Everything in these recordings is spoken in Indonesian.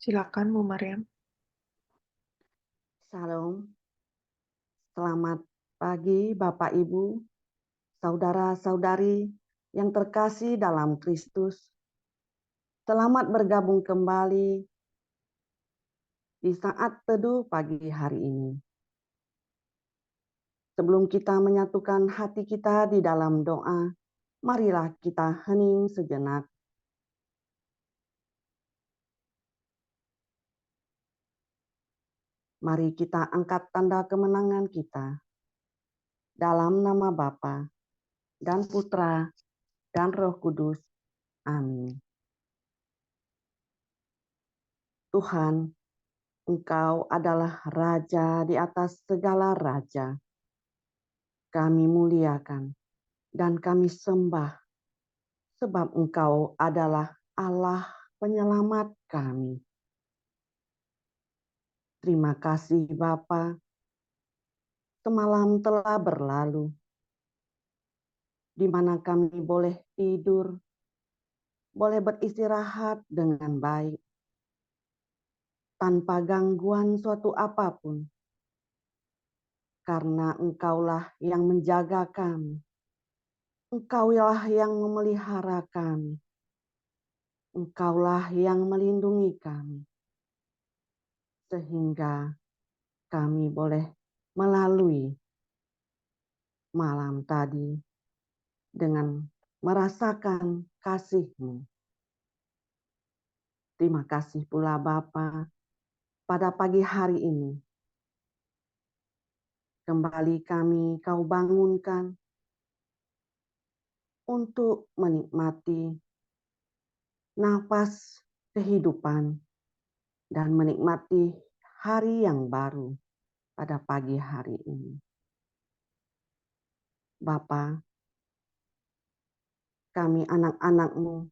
Silakan Bu Maryam. Shalom, selamat pagi Bapak Ibu, saudara-saudari yang terkasih dalam Kristus. Selamat bergabung kembali di saat teduh pagi hari ini. Sebelum kita menyatukan hati kita di dalam doa, marilah kita hening sejenak. Mari kita angkat tanda kemenangan kita. Dalam nama Bapa dan Putra dan Roh Kudus. Amin. Tuhan, Engkau adalah Raja di atas segala raja. Kami muliakan dan kami sembah, sebab Engkau adalah Allah penyelamat kami. Terima kasih Bapa, semalam telah berlalu, di mana kami boleh tidur, boleh beristirahat dengan baik, tanpa gangguan suatu apapun, karena Engkaulah yang menjaga kami. Engkaulah yang memelihara kami. Engkaulah yang melindungi kami. Sehingga kami boleh melalui malam tadi dengan merasakan kasih-Mu. Terima kasih pula Bapa, pada pagi hari ini. Kembali kami Kau bangunkan untuk menikmati nafas kehidupan dan menikmati hari yang baru pada pagi hari ini. Bapa, kami anak-anak-Mu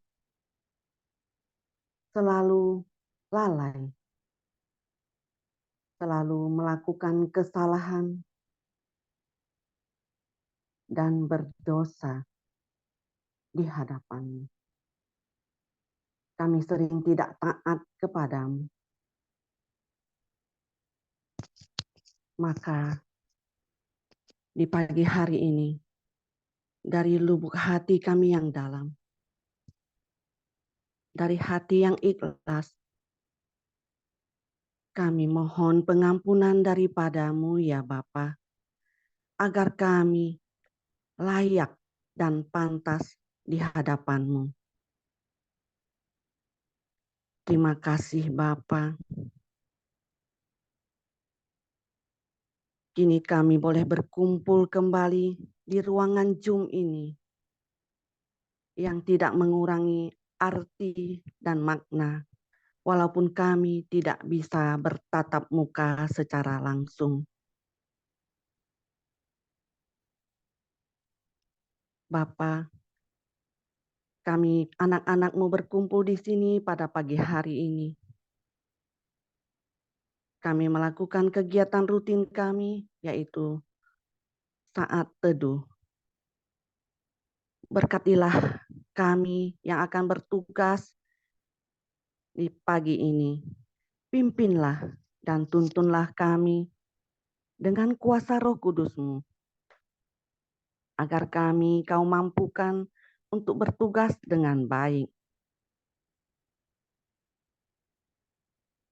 selalu lalai, selalu melakukan kesalahan dan berdosa di hadapan-Mu. Kami sering tidak taat kepadamu. Maka di pagi hari ini, dari lubuk hati kami yang dalam, dari hati yang ikhlas, kami mohon pengampunan daripada-Mu ya Bapa, agar kami layak dan pantas di hadapan-Mu. Terima kasih Bapa. Kini kami boleh berkumpul kembali di ruangan Zoom ini yang tidak mengurangi arti dan makna, walaupun kami tidak bisa bertatap muka secara langsung. Bapa, kami anak-anak-Mu berkumpul di sini pada pagi hari ini. Kami melakukan kegiatan rutin kami, yaitu saat teduh. Berkatilah kami yang akan bertugas di pagi ini. Pimpinlah dan tuntunlah kami dengan kuasa Roh Kudus-Mu, agar kami Kau mampukan untuk bertugas dengan baik,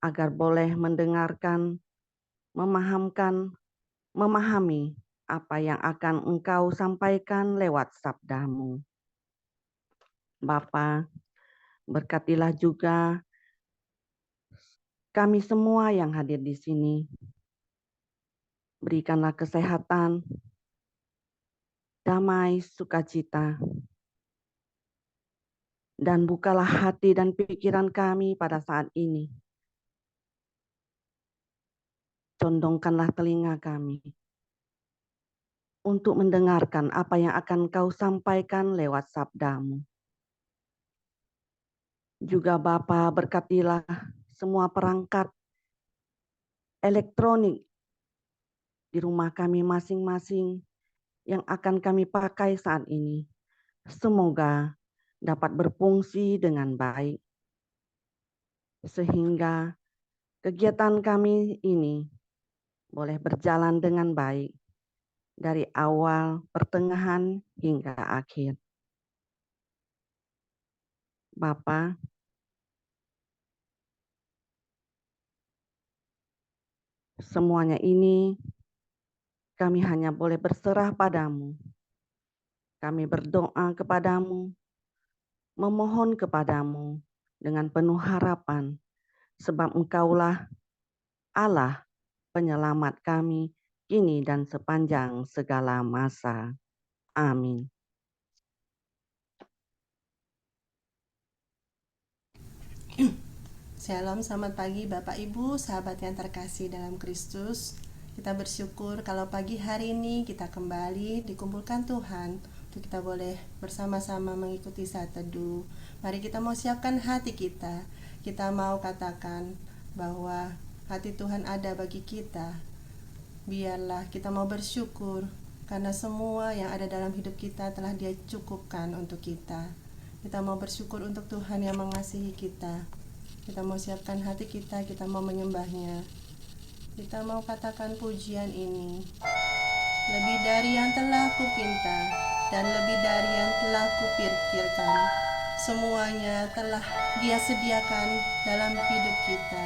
agar boleh mendengarkan, memahami apa yang akan Engkau sampaikan lewat sabda-Mu. Bapa, berkatilah juga kami semua yang hadir di sini. Berikanlah kesehatan, damai, sukacita, dan bukalah hati dan pikiran kami pada saat ini. Condongkanlah telinga kami untuk mendengarkan apa yang akan Kau sampaikan lewat sabda-Mu. Juga Bapa, berkatilah semua perangkat elektronik di rumah kami masing-masing yang akan kami pakai saat ini. Semoga dapat berfungsi dengan baik. sehingga kegiatan kami ini boleh berjalan dengan baik dari awal, pertengahan, hingga akhir. Bapa, semuanya ini kami hanya boleh berserah padamu. Kami berdoa kepadamu, memohon kepadamu dengan penuh harapan, sebab Engkaulah Allah penyelamat kami kini dan sepanjang segala masa. Amin. Shalom, selamat pagi Bapak Ibu, sahabat yang terkasih dalam Kristus. Kita bersyukur kalau pagi hari ini kita kembali dikumpulkan Tuhan untuk kita boleh bersama-sama mengikuti saat teduh. Mari kita mau siapkan hati kita. Kita mau katakan bahwa hati Tuhan ada bagi kita. Biarlah kita mau bersyukur karena semua yang ada dalam hidup kita telah Dia cukupkan untuk kita. Kita mau bersyukur untuk Tuhan yang mengasihi kita. Kita mau siapkan hati kita, kita mau menyembahnya. Kita mau katakan pujian ini. Lebih dari yang telah kupinta dan lebih dari yang telah kupikirkan, semuanya telah Dia sediakan dalam hidup kita.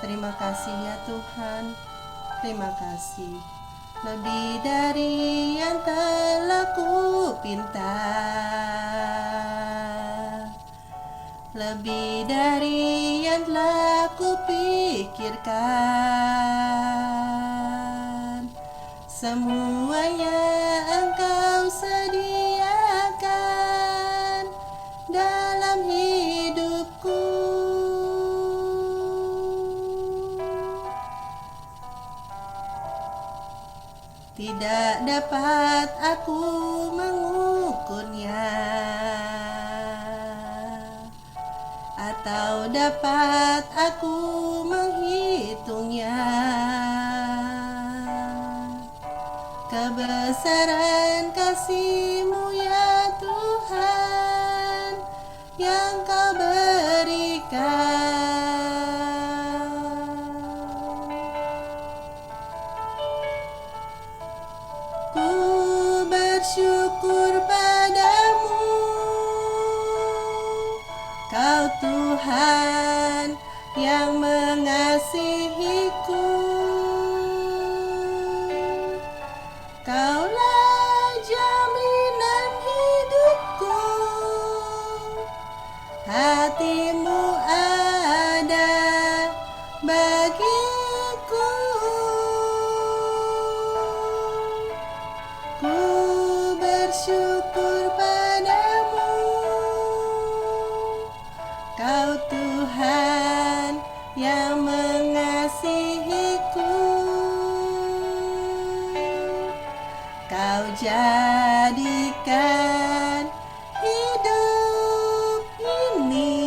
Terima kasih ya Tuhan, terima kasih. Lebih dari yang telah kupinta, lebih dari yang telah kupikirkan, semuanya Engkau sediakan dalam hidupku. Tidak dapat aku mengukurnya, atau dapat aku menghitungnya. Kebesaran kasih-Mu ya Tuhan yang Kau berikan. Ku bersyukur padamu, Kau Tuhan yang mengasihiku. Kaulah jaminan hidupku, hati-Mu ada bagiku. Ku bersyukur padamu, Kau Tuhan yang mengasihiku. Kau jadikan hidup ini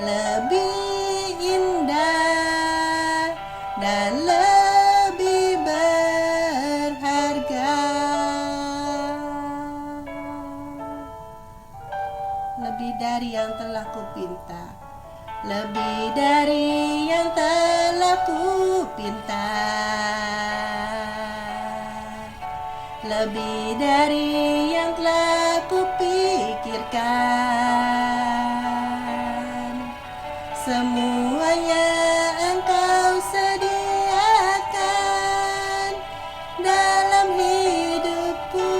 lebih indah dan lebih berharga. Lebih dari yang telah kupinta, lebih dari yang telah kupinta, lebih dari yang telah kupikirkan, semuanya Engkau sediakan dalam hidupku.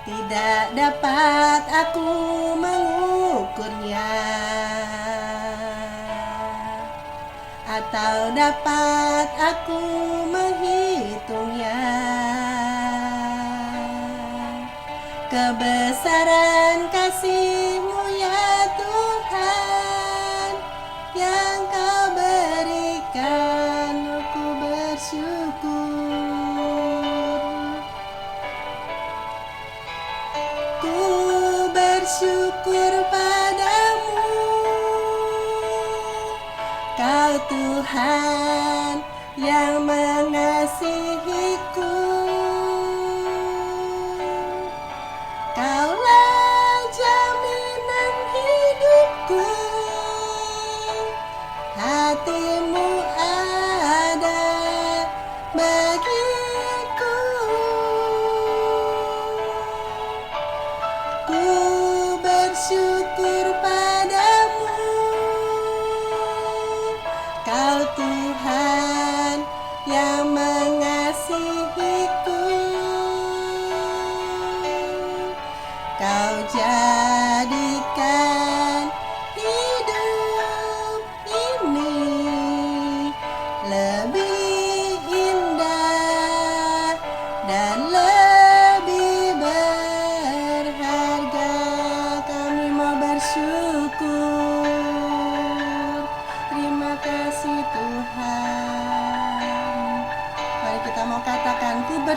Tidak dapat aku mengukurnya, atau dapat aku menghitungnya. Kebesaran kasih-Mu ya Tuhan yang Kau berikan, aku bersyukur. Ku bersyukur padamu, Kau Tuhan yang mengasihiku.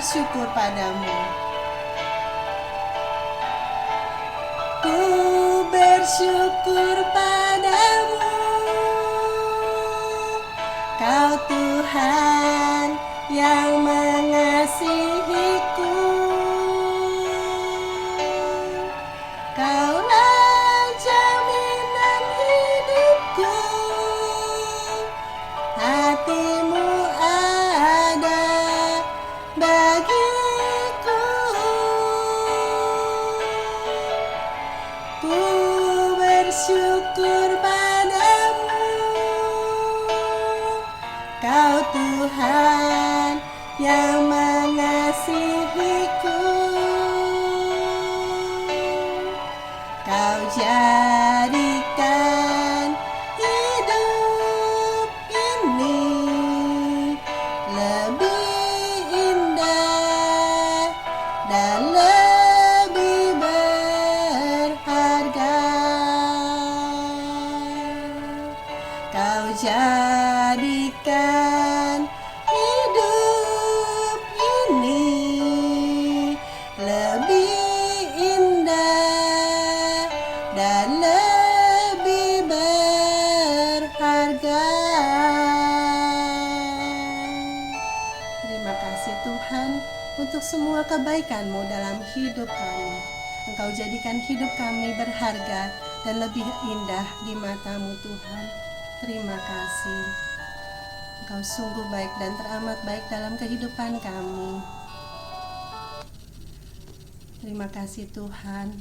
bersyukur padamu. Ku bersyukur padamu, Kau Tuhan yang mengasihiku. Kaulah jaminan hidupku, hati-Mu ada bagiku. Ku bersyukur padamu, Kau Tuhan yang mengasihiku. Kau jadikan hidup ini lebih indah dan lebih berharga. Kau jadikan hidup ini lebih indah dan lebih berharga. Terima kasih Tuhan untuk semua kebaikan-Mu dalam hidup kami. Engkau jadikan hidup kami berharga dan lebih indah di mata-Mu Tuhan. Terima kasih. Engkau sungguh baik dan teramat baik dalam kehidupan kami. Terima kasih Tuhan.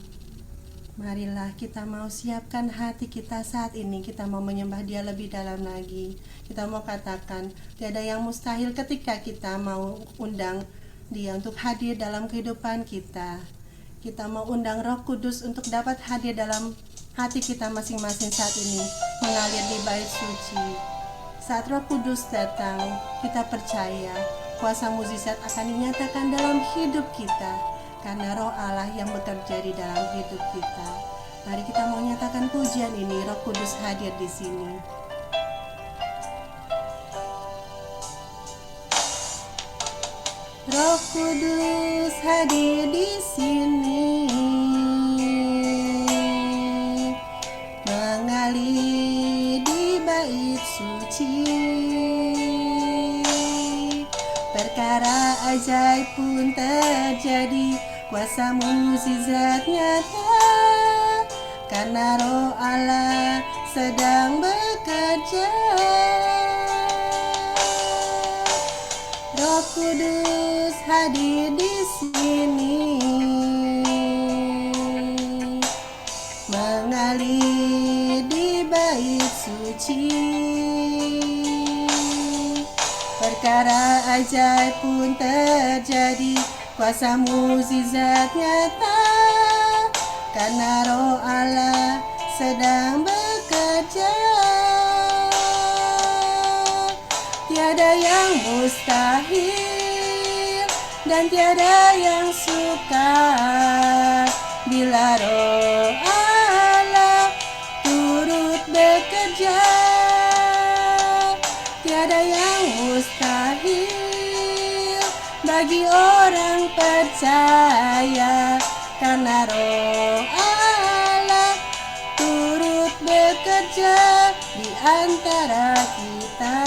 Marilah kita mau siapkan hati kita saat ini. Kita mau menyembah Dia lebih dalam lagi. Kita mau katakan tiada yang mustahil ketika kita mau undang Dia untuk hadir dalam kehidupan kita. Kita mau undang Roh Kudus untuk dapat hadir dalam hati kita masing-masing saat ini, mengalir di bait suci. Saat Roh Kudus datang, kita percaya kuasa mukjizat akan dinyatakan dalam hidup kita, karena Roh Allah yang bekerja di dalam hidup kita. Mari kita mau nyatakan pujian ini, Roh Kudus hadir di sini. Roh Kudus hadir di sini, mengalir di bait suci. Perkara ajaib pun terjadi, kuasa mukjizat nyata, karena Roh Allah sedang bekerja. Roh Kudus hadir di sini, mengalir di bait suci. Perkara ajaib pun terjadi, kuasa mukjizat nyata, karena Roh Allah sedang bekerja. Tiada yang mustahil dan tiada yang sukar bila Roh Allah turut bekerja. Tiada yang mustahil bagi orang percaya, karena Roh Allah turut bekerja di antara kita.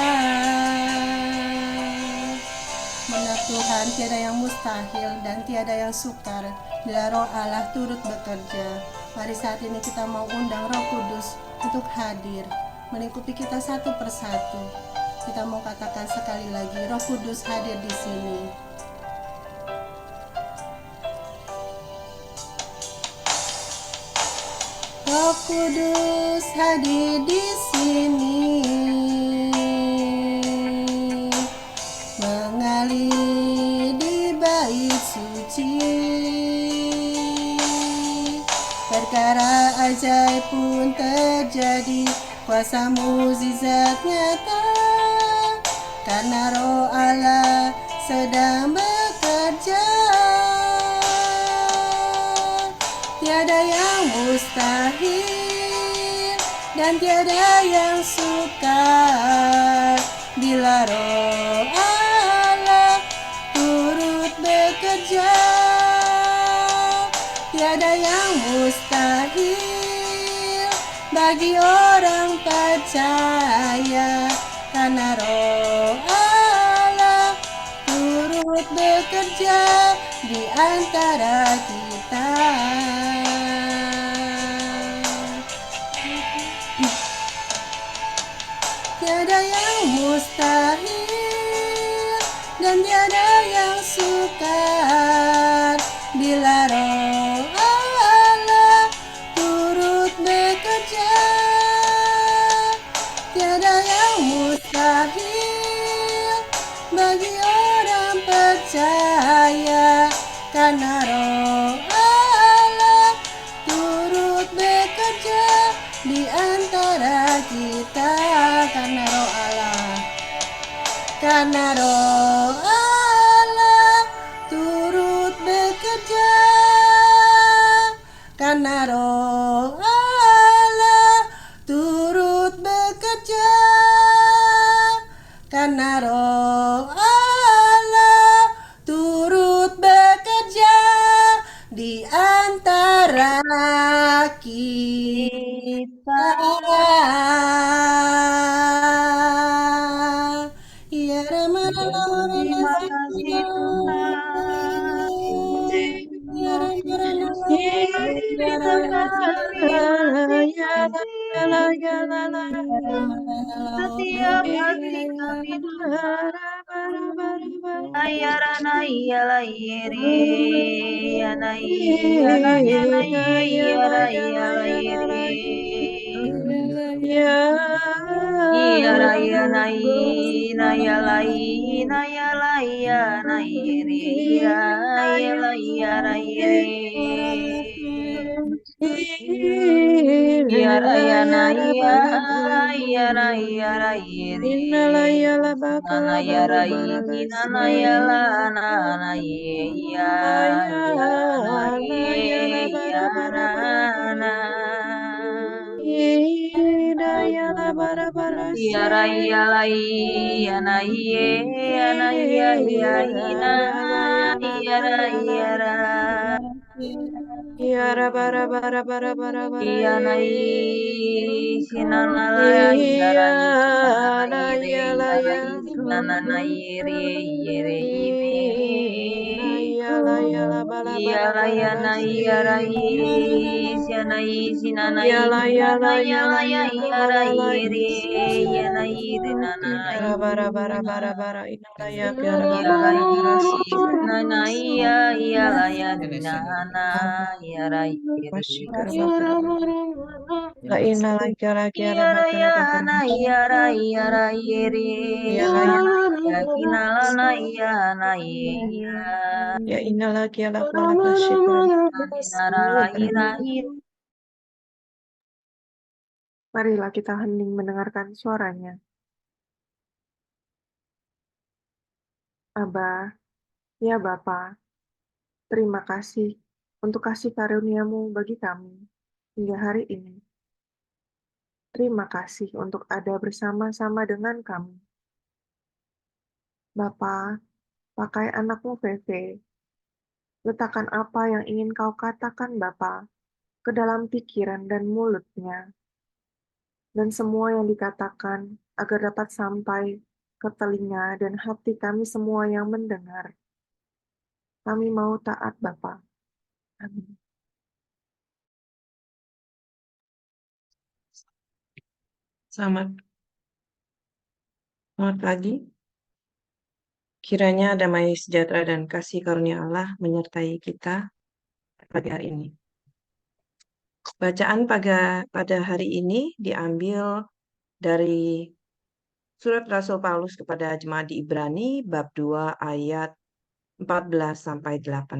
Benar Tuhan, tiada yang mustahil dan tiada yang sukar bila Roh Allah turut bekerja. Mari saat ini kita mau undang Roh Kudus untuk hadir, melingkupi kita satu persatu. Kita mau katakan sekali lagi, Roh Kudus hadir di sini. Roh Kudus hadir di sini, mengalir di bait suci. Perkara ajaib pun terjadi, kuasa mukjizat nyata, karena Roh Allah sedang bekerja. Tiada yang mustahil dan tiada yang sukar bila Roh Allah turut bekerja. yang mustahil bagi orang percaya, karena Roh Allah turut bekerja di antara kita. Tiada yang mustahil dan tiada yang sukar bila Roh Allah turut bekerja. Tiada yang mustahil bagi orang percaya, karena Roh Allah turut bekerja di antara kita. Karena Roh Allah turut bekerja, karena Roh Allah turut bekerja, karena Roh Allah turut bekerja di antara kita. Ya Terima kasih Tuhan. Setiap hati kami ayarana iyala iyere yana iyana yana iyara iyala iyere iyara yana ina yala ina yala iyana iyere iyala iyara iyere iyara yana iyara iyara iyere nana yara nana yala nana ye yana ye yana na yara yala yana ye yana ya ya ina yara yara Yara bara bara bara bara bara yana sinana la yara sinana ire yara sinana ire ire ime yala yala bara bara yala bara yana basi yara yana sinana yala yana yala yala yala ya yala yara la la ire yana ire nana yara bara bara bara bara inala ya yara bara yara bara bara si nana iya yala ya nana yara ire basi kara bakara la inala yara yara yara bakara bakara yana yara yara ire yala yala ya kinala na yana iya ya inala yara bara basi kara nara ira ira Marilah kita hening mendengarkan suaranya. Aba, ya Bapa, terima kasih untuk kasih karunia-Mu bagi kami hingga hari ini. Terima kasih untuk ada bersama-sama dengan kami. Bapa, pakai anak-Mu Feve, letakkan apa yang ingin Kau katakan Bapa ke dalam pikiran dan mulutnya, dan semua yang dikatakan agar dapat sampai ke telinga dan hati kami semua yang mendengar. Kami mau taat Bapa. Amin. selamat pagi. Kiranya damai sejahtera dan kasih karunia Allah menyertai kita pagi hari ini. Bacaan pada hari ini diambil dari Surat Rasul Paulus kepada jemaat di Ibrani bab 2 ayat 14 sampai 18.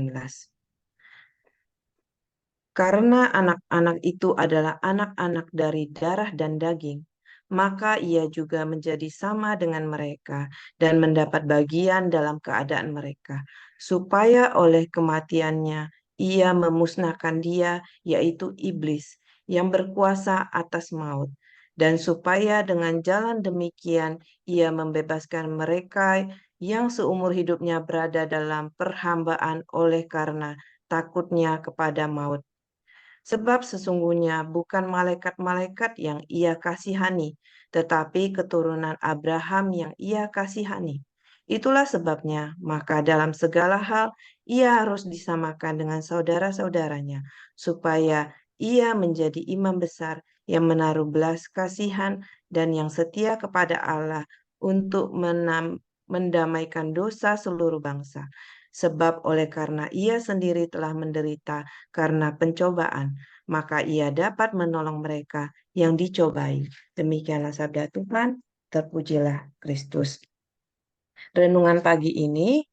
Karena anak-anak itu adalah anak-anak dari darah dan daging, maka ia juga menjadi sama dengan mereka dan mendapat bagian dalam keadaan mereka, supaya oleh kematiannya ia memusnahkan dia, yaitu iblis, yang berkuasa atas maut, dan supaya dengan jalan demikian ia membebaskan mereka yang seumur hidupnya berada dalam perhambaan oleh karena takutnya kepada maut. Sebab sesungguhnya bukan malaikat-malaikat yang ia kasihani, tetapi keturunan Abraham yang ia kasihani. Itulah sebabnya, maka dalam segala hal ia harus disamakan dengan saudara-saudaranya, supaya ia menjadi imam besar yang menaruh belas kasihan dan yang setia kepada Allah untuk mendamaikan dosa seluruh bangsa. Sebab oleh karena ia sendiri telah menderita karena pencobaan, maka ia dapat menolong mereka yang dicobai. Demikianlah sabda Tuhan, terpujilah Kristus. Renungan pagi ini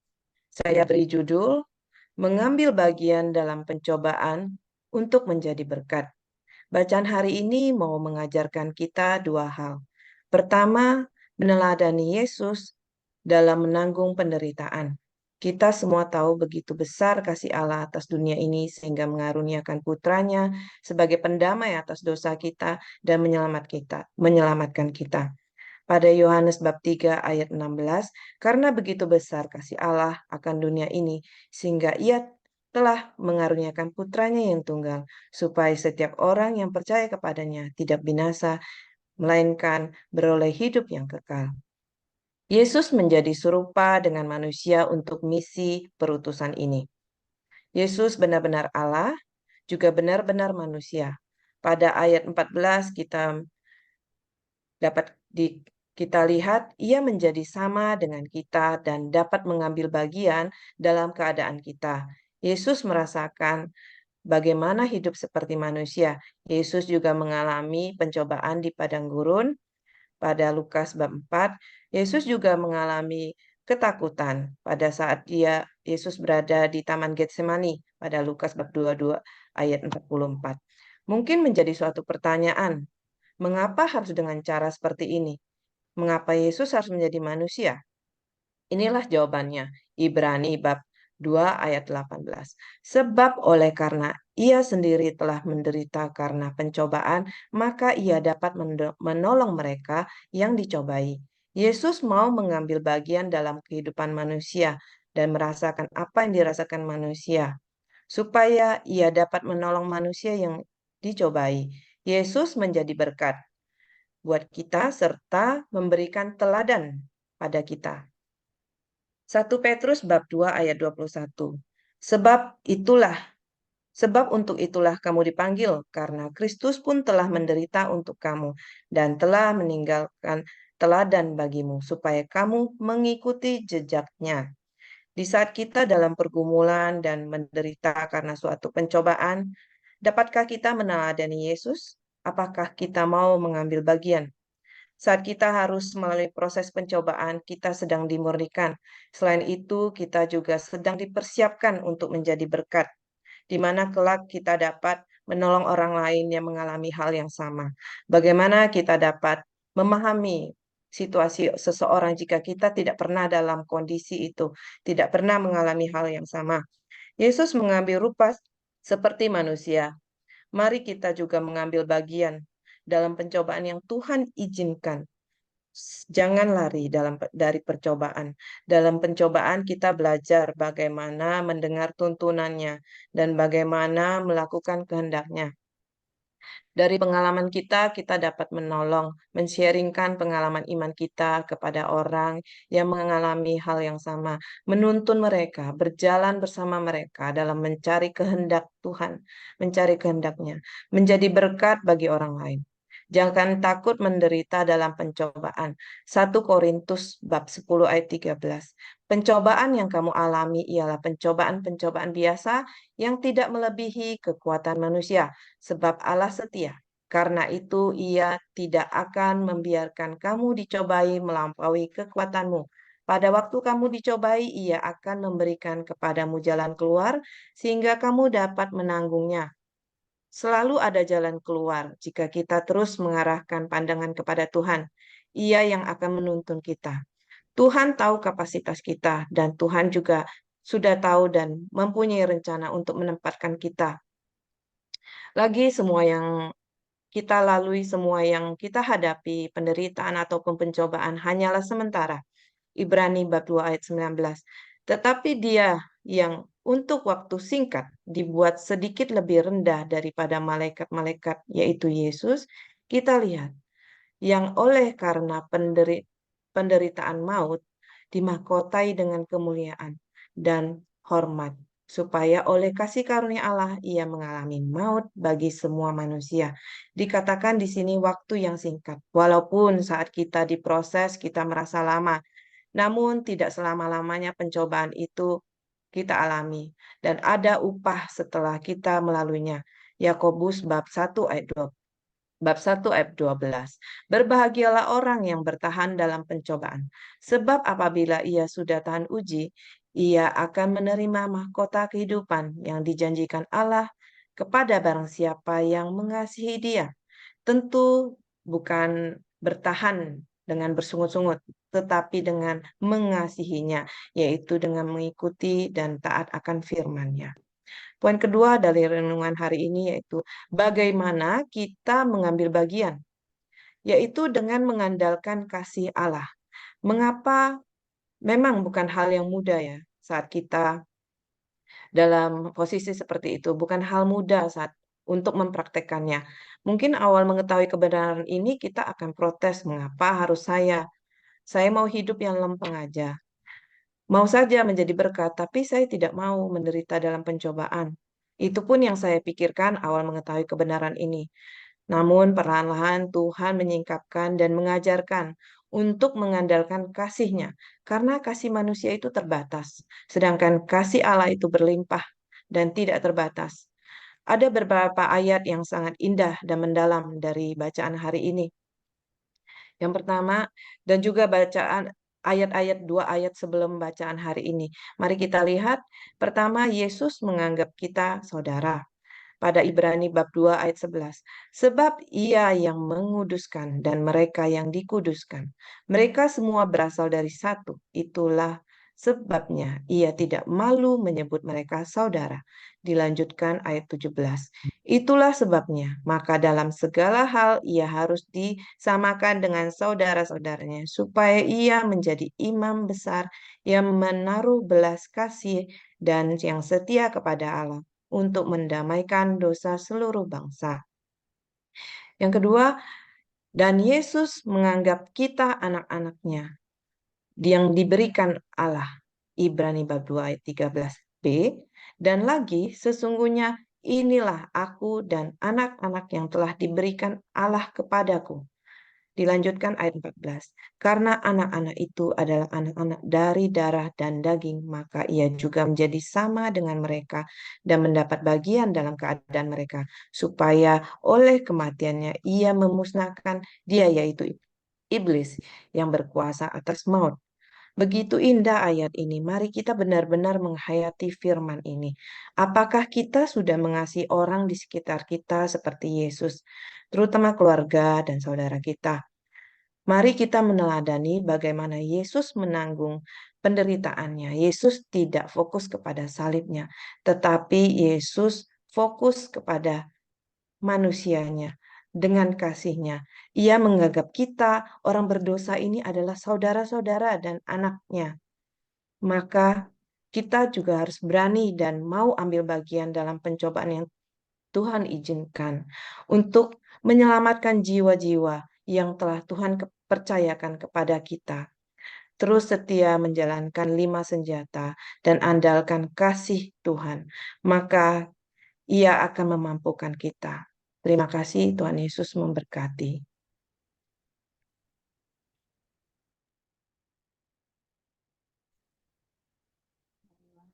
saya beri judul Mengambil Bagian dalam Pencobaan untuk Menjadi Berkat. Bacaan hari ini mau mengajarkan kita dua hal. Pertama, meneladani Yesus dalam menanggung penderitaan. Kita semua tahu begitu besar kasih Allah atas dunia ini sehingga mengaruniakan putranya sebagai pendamai atas dosa kita dan menyelamatkan kita. Pada Yohanes bab 3 ayat 16, karena begitu besar kasih Allah akan dunia ini sehingga ia telah mengaruniakan putranya yang tunggal, supaya setiap orang yang percaya kepadanya tidak binasa, melainkan beroleh hidup yang kekal. Yesus menjadi serupa dengan manusia untuk misi perutusan ini. Yesus benar-benar Allah, juga benar-benar manusia. Pada ayat 14 kita lihat ia menjadi sama dengan kita dan dapat mengambil bagian dalam keadaan kita. Yesus merasakan bagaimana hidup seperti manusia. Yesus juga mengalami pencobaan di padang gurun. Pada Lukas bab 4, Yesus juga mengalami ketakutan pada saat Yesus berada di Taman Getsemani pada Lukas bab 22 ayat 44. Mungkin menjadi suatu pertanyaan, mengapa harus dengan cara seperti ini? Mengapa Yesus harus menjadi manusia? Inilah jawabannya, Ibrani bab 2 ayat 18. Sebab oleh karena ia sendiri telah menderita karena pencobaan, maka ia dapat menolong mereka yang dicobai. Yesus mau mengambil bagian dalam kehidupan manusia dan merasakan apa yang dirasakan manusia, supaya ia dapat menolong manusia yang dicobai. Yesus menjadi berkat buat kita serta memberikan teladan pada kita. 1 Petrus bab 2 ayat 21. Sebab untuk itulah kamu dipanggil, karena Kristus pun telah menderita untuk kamu dan telah meninggalkan teladan bagimu, supaya kamu mengikuti jejaknya. Di saat kita dalam pergumulan dan menderita karena suatu pencobaan, dapatkah kita meneladani Yesus? Apakah kita mau mengambil bagian? Saat kita harus melalui proses pencobaan, kita sedang dimurnikan. Selain itu, kita juga sedang dipersiapkan untuk menjadi berkat, di mana kelak kita dapat menolong orang lain yang mengalami hal yang sama. Bagaimana kita dapat memahami situasi seseorang jika kita tidak pernah dalam kondisi itu, tidak pernah mengalami hal yang sama. Yesus mengambil rupa seperti manusia. Mari kita juga mengambil bagian dalam pencobaan yang Tuhan izinkan. Jangan lari dari percobaan. Dalam pencobaan kita belajar bagaimana mendengar tuntunannya dan bagaimana melakukan kehendaknya. Dari pengalaman kita dapat menolong, men-sharingkan pengalaman iman kita kepada orang yang mengalami hal yang sama, menuntun mereka, berjalan bersama mereka dalam mencari kehendak Tuhan, mencari kehendaknya, menjadi berkat bagi orang lain. Jangan takut menderita dalam pencobaan. 1 Korintus bab 10 ayat 13. Pencobaan yang kamu alami ialah pencobaan-pencobaan biasa yang tidak melebihi kekuatan manusia, sebab Allah setia. Karena itu ia tidak akan membiarkan kamu dicobai melampaui kekuatanmu. Pada waktu kamu dicobai, ia akan memberikan kepadamu jalan keluar sehingga kamu dapat menanggungnya. Selalu ada jalan keluar jika kita terus mengarahkan pandangan kepada Tuhan. Ia yang akan menuntun kita. Tuhan tahu kapasitas kita dan Tuhan juga sudah tahu dan mempunyai rencana untuk menempatkan kita. Lagi semua yang kita lalui, semua yang kita hadapi, penderitaan ataupun pencobaan hanyalah sementara. Ibrani bab 2 ayat 19. Tetapi dia yang untuk waktu singkat dibuat sedikit lebih rendah daripada malaikat-malaikat, yaitu Yesus, kita lihat yang oleh karena penderitaan maut dimahkotai dengan kemuliaan dan hormat, supaya oleh kasih karunia Allah ia mengalami maut bagi semua manusia. Dikatakan di sini waktu yang singkat, walaupun saat kita diproses kita merasa lama, namun tidak selama-lamanya pencobaan itu kita alami, dan ada upah setelah kita melaluinya. Yakobus bab 1 ayat 12. Berbahagialah orang yang bertahan dalam pencobaan, sebab apabila ia sudah tahan uji, ia akan menerima mahkota kehidupan yang dijanjikan Allah kepada barang siapa yang mengasihi Dia. Tentu bukan bertahan dengan bersungut-sungut, tetapi dengan mengasihinya, yaitu dengan mengikuti dan taat akan firman-Nya. Poin kedua dari renungan hari ini yaitu bagaimana kita mengambil bagian, yaitu dengan mengandalkan kasih Allah. Mengapa memang bukan hal yang mudah ya saat kita dalam posisi seperti itu, bukan hal mudah saat untuk mempraktekkannya. Mungkin awal mengetahui kebenaran ini kita akan protes, mengapa harus saya? Saya mau hidup yang lempeng aja. Mau saja menjadi berkat, tapi saya tidak mau menderita dalam pencobaan. Itu pun yang saya pikirkan awal mengetahui kebenaran ini. Namun perlahan-lahan Tuhan menyingkapkan dan mengajarkan untuk mengandalkan kasih-Nya, karena kasih manusia itu terbatas, sedangkan kasih Allah itu berlimpah dan tidak terbatas. Ada beberapa ayat yang sangat indah dan mendalam dari bacaan hari ini. Yang pertama, dan juga bacaan ayat-ayat 2 ayat sebelum bacaan hari ini. Mari kita lihat, pertama Yesus menganggap kita saudara. Pada Ibrani bab 2 ayat 11. Sebab ia yang menguduskan dan mereka yang dikuduskan. Mereka semua berasal dari satu. Itulah sebabnya ia tidak malu menyebut mereka saudara. Dilanjutkan ayat 17. Itulah sebabnya, maka dalam segala hal ia harus disamakan dengan saudara-saudaranya, supaya ia menjadi imam besar yang menaruh belas kasih dan yang setia kepada Allah untuk mendamaikan dosa seluruh bangsa. Yang kedua, dan Yesus menganggap kita anak-anaknya yang diberikan Allah. Ibrani bab 2 ayat 13b. Dan lagi, sesungguhnya inilah aku dan anak-anak yang telah diberikan Allah kepadaku. Dilanjutkan ayat 14. Karena anak-anak itu adalah anak-anak dari darah dan daging, maka ia juga menjadi sama dengan mereka dan mendapat bagian dalam keadaan mereka, supaya oleh kematiannya ia memusnahkan dia, yaitu iblis yang berkuasa atas maut. Begitu indah ayat ini. Mari kita benar-benar menghayati firman ini. Apakah kita sudah mengasihi orang di sekitar kita seperti Yesus, terutama keluarga dan saudara kita? Mari kita meneladani bagaimana Yesus menanggung penderitaannya. Yesus tidak fokus kepada salibnya, tetapi Yesus fokus kepada manusianya. Dengan kasihnya, ia menganggap kita orang berdosa ini adalah saudara-saudara dan anaknya. Maka kita juga harus berani dan mau ambil bagian dalam pencobaan yang Tuhan izinkan untuk menyelamatkan jiwa-jiwa yang telah Tuhan percayakan kepada kita. Terus setia menjalankan 5 senjata dan andalkan kasih Tuhan, maka ia akan memampukan kita. Terima kasih, Tuhan Yesus memberkati.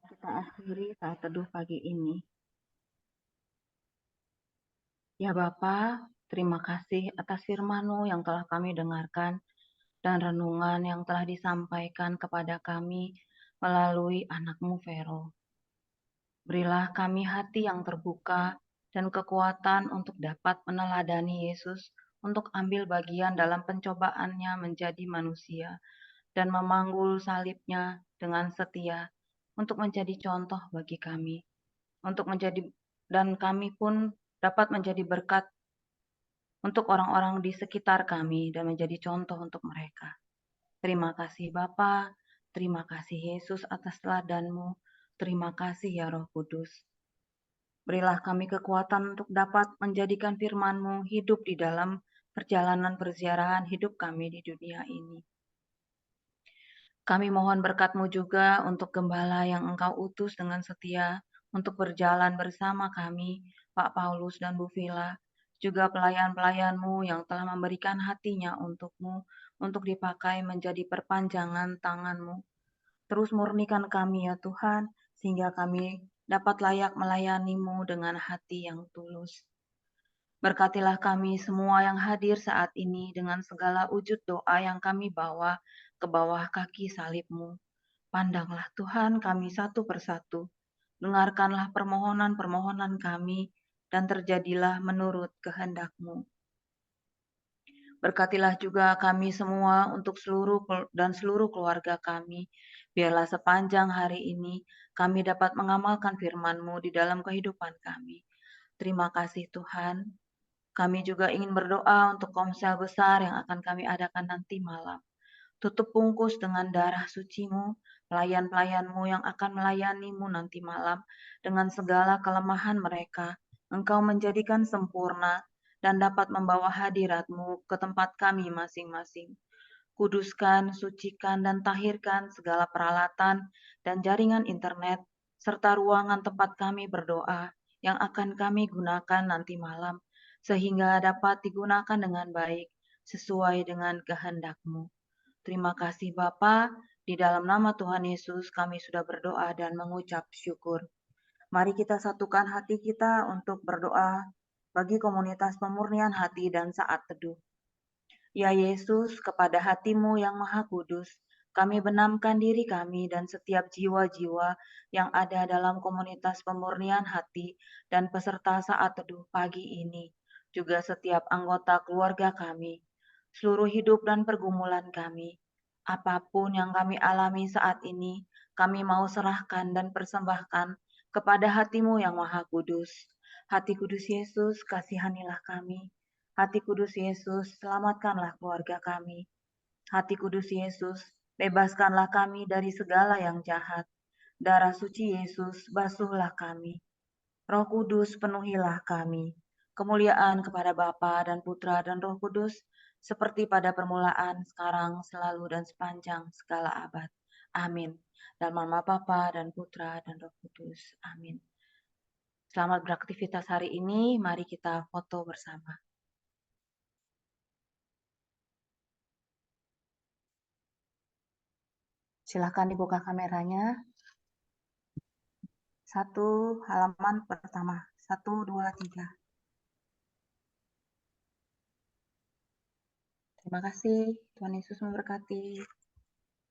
Kita akhiri saat teduh pagi ini. Ya Bapa, terima kasih atas firman-Mu yang telah kami dengarkan dan renungan yang telah disampaikan kepada kami melalui anak-Mu Vero. Berilah kami hati yang terbuka dan kekuatan untuk dapat meneladani Yesus untuk ambil bagian dalam pencobaannya menjadi manusia dan memanggul salibnya dengan setia untuk menjadi contoh bagi kami, dan kami pun dapat menjadi berkat untuk orang-orang di sekitar kami dan menjadi contoh untuk mereka. Terima kasih Bapa, terima kasih Yesus atas teladan-Mu. Terima kasih ya Roh Kudus. Berilah kami kekuatan untuk dapat menjadikan firman-Mu hidup di dalam perjalanan perziarahan hidup kami di dunia ini. Kami mohon berkat-Mu juga untuk gembala yang Engkau utus dengan setia untuk berjalan bersama kami, Pak Paulus dan Bu Vila, juga pelayan-pelayan-Mu yang telah memberikan hatinya untuk-Mu, untuk dipakai menjadi perpanjangan tangan-Mu. Terus murnikan kami ya Tuhan, sehingga kami dapat layak melayani-Mu dengan hati yang tulus. Berkatilah kami semua yang hadir saat ini dengan segala wujud doa yang kami bawa ke bawah kaki salib-Mu. Pandanglah Tuhan kami satu persatu. Dengarkanlah permohonan-permohonan kami, dan terjadilah menurut kehendak-Mu. Berkatilah juga kami semua untuk seluruh keluarga kami. Biarlah sepanjang hari ini kami dapat mengamalkan firman-Mu di dalam kehidupan kami. Terima kasih Tuhan. Kami juga ingin berdoa untuk komsel besar yang akan kami adakan nanti malam. Tutup bungkus dengan darah suci-Mu, pelayan-pelayan-Mu yang akan melayani-Mu nanti malam dengan segala kelemahan mereka. Engkau menjadikan sempurna dan dapat membawa hadirat-Mu ke tempat kami masing-masing. Kuduskan, sucikan, dan tahirkan segala peralatan dan jaringan internet, serta ruangan tempat kami berdoa yang akan kami gunakan nanti malam, sehingga dapat digunakan dengan baik sesuai dengan kehendak-Mu. Terima kasih Bapa, di dalam nama Tuhan Yesus kami sudah berdoa dan mengucap syukur. Mari kita satukan hati kita untuk berdoa bagi komunitas pemurnian hati dan saat teduh. Ya Yesus, kepada hati-Mu yang Maha Kudus, kami benamkan diri kami dan setiap jiwa-jiwa yang ada dalam komunitas pemurnian hati dan peserta saat teduh pagi ini, juga setiap anggota keluarga kami, seluruh hidup dan pergumulan kami. Apapun yang kami alami saat ini, kami mau serahkan dan persembahkan kepada hati-Mu yang Maha Kudus. Hati Kudus Yesus, kasihanilah kami. Hati Kudus Yesus, selamatkanlah keluarga kami. Hati Kudus Yesus, bebaskanlah kami dari segala yang jahat. Darah suci Yesus, basuhlah kami. Roh Kudus, penuhilah kami. Kemuliaan kepada Bapa dan Putra dan Roh Kudus, seperti pada permulaan, sekarang, selalu, dan sepanjang segala abad. Amin. Dalam nama Bapa dan Putra dan Roh Kudus. Amin. Selamat beraktivitas hari ini. Mari kita foto bersama. Silakan dibuka kameranya. 1 halaman pertama. 1, 2, 3. Terima kasih. Tuhan Yesus memberkati.